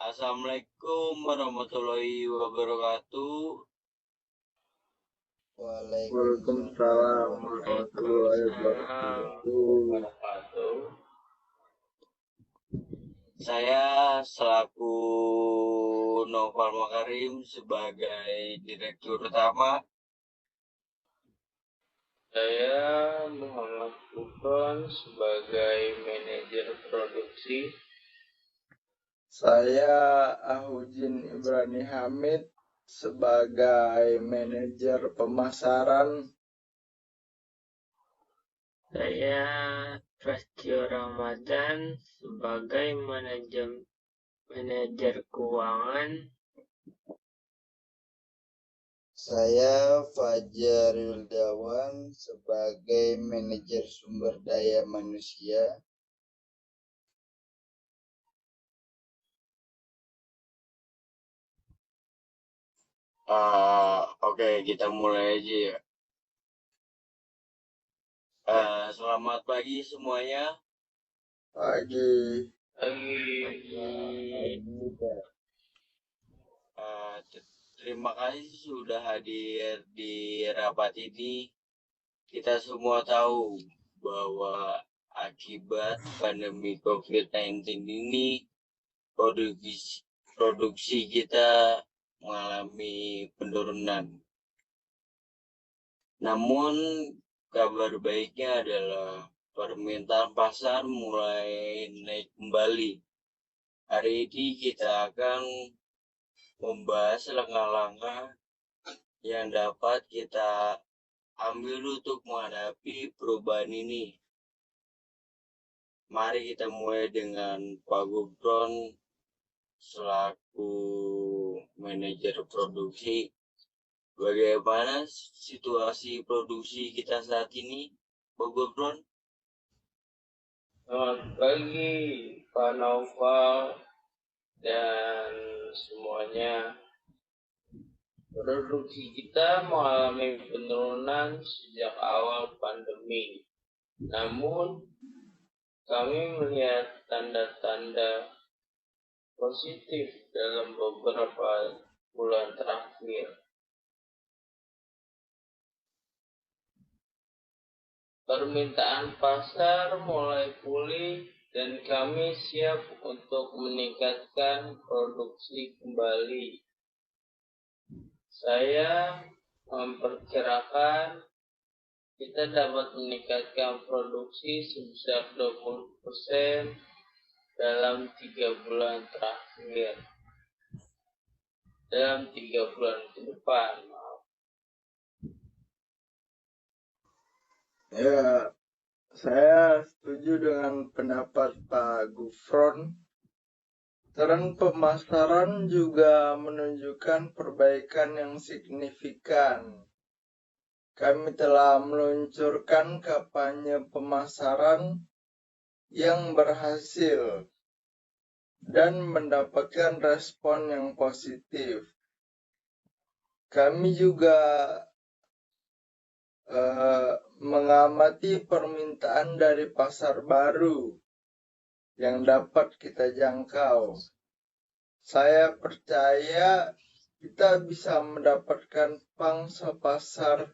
Assalamualaikum warahmatullahi wabarakatuh. Waalaikumsalam warahmatullahi wabarakatuh. Saya selaku Noval Makarim sebagai Direktur Utama. Saya Muhammad Gufron sebagai Manajer Produksi. Saya Ahujin Ibrani Hamid sebagai Manajer Pemasaran. Saya Prastio Ramadan sebagai Manajer Keuangan. Saya Fajar Yuldawan sebagai Manajer Sumber Daya Manusia. Oke, kita mulai aja ya. Selamat pagi semuanya. Pagi. Terima kasih sudah hadir di rapat ini. Kita semua tahu bahwa akibat pandemi COVID-19 ini produksi kita mengalami penurunan. Namun kabar baiknya adalah permintaan pasar mulai naik kembali. Hari ini kita akan membahas langkah-langkah yang dapat kita ambil untuk menghadapi perubahan ini. Mari kita mulai dengan Pak Gufron selaku Manajer Produksi. Bagaimana situasi produksi kita saat ini, Pak Gufron? Selamat pagi Pak Noval dan semuanya. Produksi kita mengalami penurunan sejak awal pandemi. Namun, kami melihat tanda-tanda positif dalam beberapa bulan terakhir. Permintaan pasar mulai pulih dan kami siap untuk meningkatkan produksi kembali. Saya memperkirakan kita dapat meningkatkan produksi sebesar 20% dalam 3 bulan terakhir. Dalam 3 bulan ke depan. Ya, saya setuju dengan pendapat Pak Gufron. Tren pemasaran juga menunjukkan perbaikan yang signifikan. Kami telah meluncurkan kampanye pemasaran yang berhasil dan mendapatkan respon yang positif. Kami juga mengamati permintaan dari pasar baru yang dapat kita jangkau. Saya percaya kita bisa mendapatkan pangsa pasar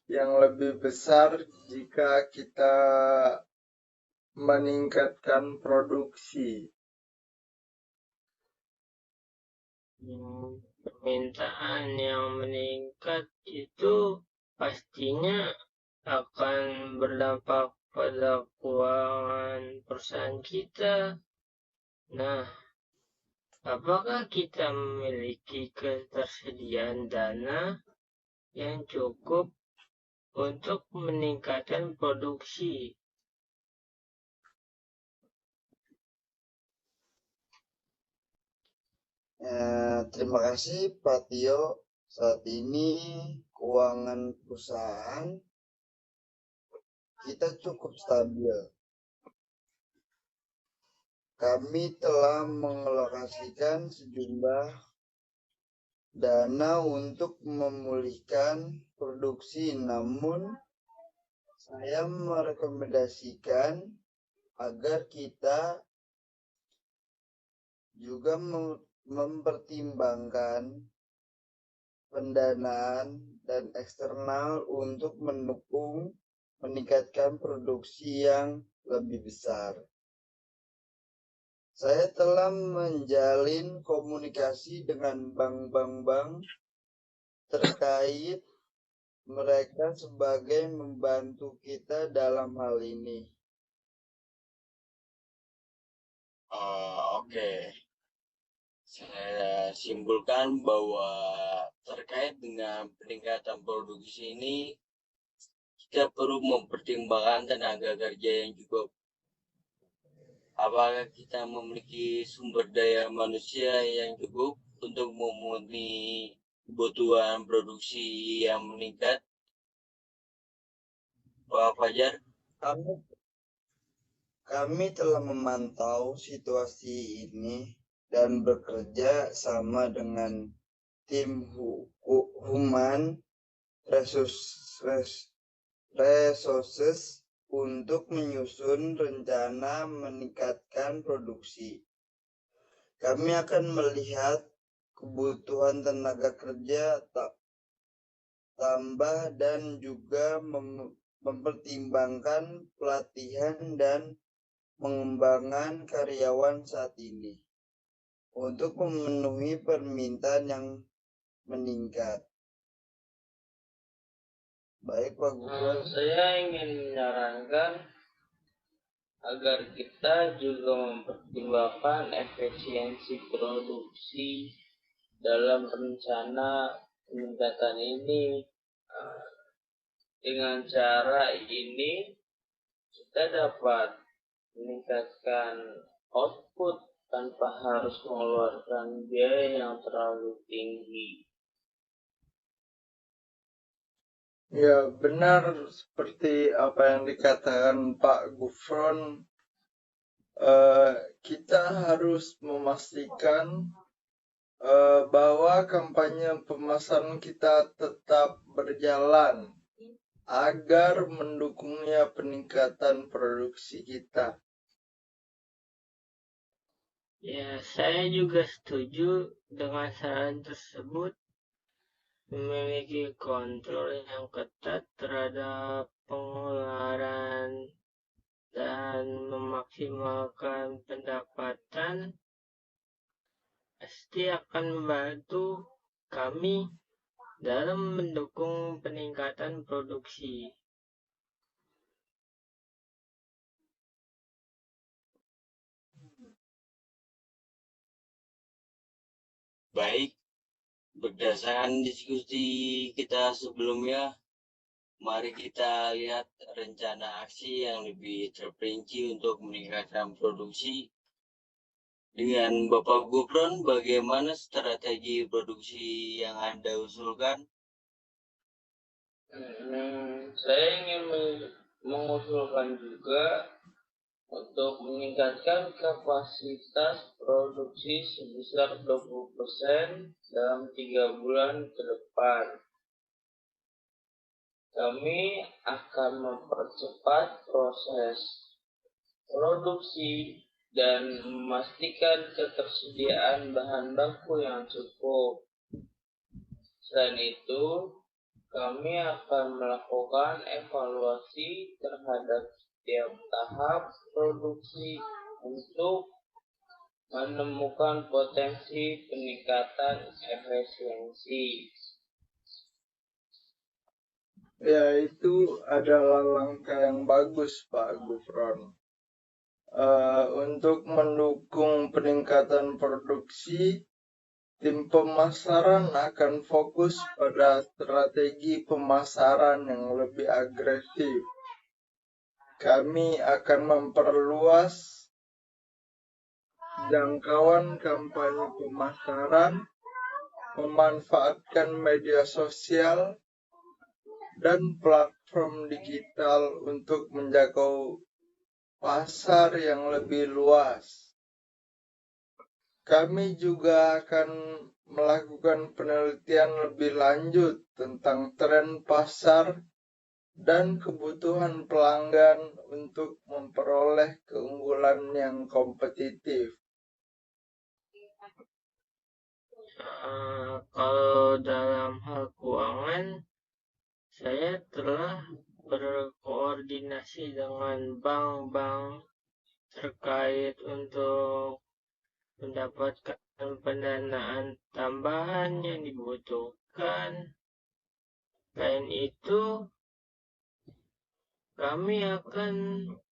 yang lebih besar jika kita meningkatkan produksi. Permintaan yang meningkat itu pastinya akan berdampak pada keuangan perusahaan kita. Nah, apakah kita memiliki ketersediaan dana yang cukup untuk meningkatkan produksi? Terima kasih Pak Tio. Saat ini keuangan perusahaan kita cukup stabil. Kami telah mengalokasikan sejumlah dana untuk memulihkan produksi, namun saya merekomendasikan agar kita juga mempertimbangkan pendanaan dan eksternal untuk mendukung meningkatkan produksi yang lebih besar. Saya telah menjalin komunikasi dengan bank-bank terkait mereka sebagai membantu kita dalam hal ini. Oke. Saya simpulkan bahwa terkait dengan peningkatan produksi ini, kita perlu mempertimbangkan tenaga kerja yang cukup. Apakah kita memiliki sumber daya manusia yang cukup untuk memenuhi kebutuhan produksi yang meningkat? Pak Fajar? Kami telah memantau situasi ini dan bekerja sama dengan tim Human Resources untuk menyusun rencana meningkatkan produksi. Kami akan melihat kebutuhan tenaga kerja tambah dan juga mempertimbangkan pelatihan dan pengembangan karyawan saat ini untuk memenuhi permintaan yang meningkat. Baik, Pak Gubernur. Saya ingin menyarankan agar kita juga mempertimbangkan efisiensi produksi dalam rencana peningkatan ini. Dengan cara ini kita dapat meningkatkan output tanpa harus mengeluarkan biaya yang terlalu tinggi. Ya, benar seperti apa yang dikatakan Pak Gufron. Kita harus memastikan bahwa kampanye pemasaran kita tetap berjalan agar mendukungnya peningkatan produksi kita. Ya, saya juga setuju dengan saran tersebut. Memiliki kontrol yang ketat terhadap pengeluaran dan memaksimalkan pendapatan pasti akan membantu kami dalam mendukung peningkatan produksi. Baik, berdasarkan diskusi kita sebelumnya, mari kita lihat rencana aksi yang lebih terperinci untuk meningkatkan produksi. Dengan Bapak Gufron, bagaimana strategi produksi yang Anda usulkan? Saya ingin mengusulkan juga untuk meningkatkan kapasitas produksi sebesar 20% dalam 3 bulan ke depan. Kami akan mempercepat proses produksi dan memastikan ketersediaan bahan baku yang cukup. Selain itu, kami akan melakukan evaluasi terhadap setiap tahap produksi untuk menemukan potensi peningkatan efisiensi. Ya, itu adalah langkah yang bagus, Pak Gufron. Untuk mendukung peningkatan produksi, tim pemasaran akan fokus pada strategi pemasaran yang lebih agresif. Kami akan memperluas jangkauan kampanye pemasaran, memanfaatkan media sosial, dan platform digital untuk menjangkau pasar yang lebih luas. Kami juga akan melakukan penelitian lebih lanjut tentang tren pasar dan kebutuhan pelanggan untuk memperoleh keunggulan yang kompetitif. Kalau dalam hal keuangan, saya telah berkoordinasi dengan bank-bank terkait untuk mendapatkan pendanaan tambahan yang dibutuhkan. Selain itu, kami akan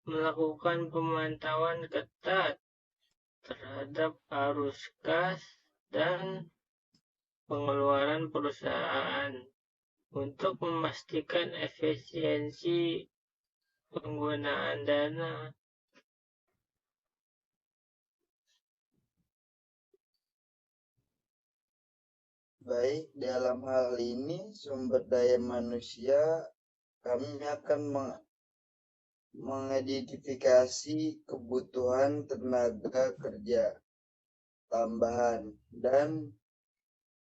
melakukan pemantauan ketat terhadap arus kas dan pengeluaran perusahaan untuk memastikan efisiensi penggunaan dana. Baik, dalam hal ini sumber daya manusia kami akan mengidentifikasi kebutuhan tenaga kerja tambahan dan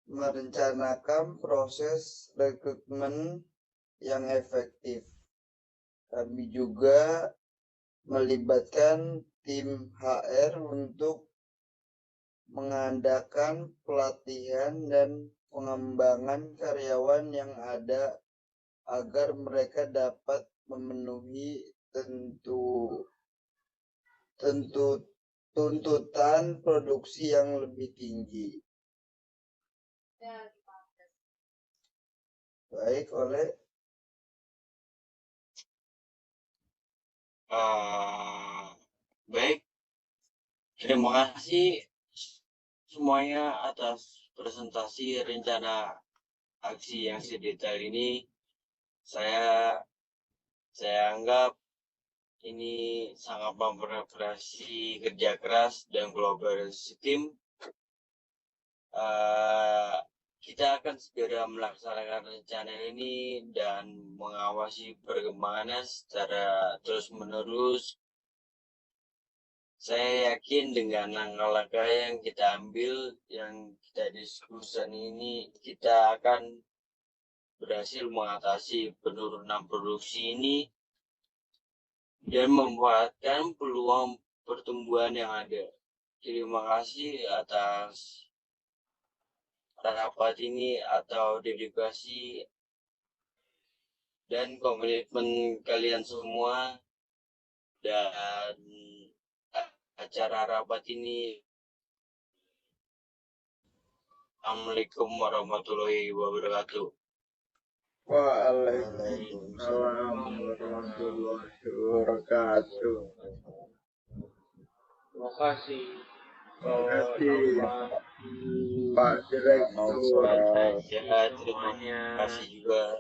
merencanakan proses rekrutmen yang efektif. Kami juga melibatkan tim HR untuk mengadakan pelatihan dan pengembangan karyawan yang ada agar mereka dapat memenuhi tuntutan produksi yang lebih tinggi. Baik, oleh Baik, terima kasih semuanya atas presentasi rencana aksi yang sedetail ini. Saya anggap ini sangat memreferensi kerja keras dan kolaborasi tim. Kita akan segera melaksanakan rencana ini dan mengawasi perkembangannya secara terus-menerus. Saya yakin dengan langkah-langkah yang kita ambil, yang kita diskusikan ini, kita akan berhasil mengatasi penurunan produksi ini dan memanfaatkan peluang pertumbuhan yang ada. Terima kasih atas rapat ini atau dedikasi dan komitmen kalian semua, dan acara rapat ini. Assalamualaikum warahmatullahi wabarakatuh. Waalaikumsalam warahmatullahi wabarakatuh. Terima kasih. Terima kasih Pak Direktur. Ya, terima kasih juga.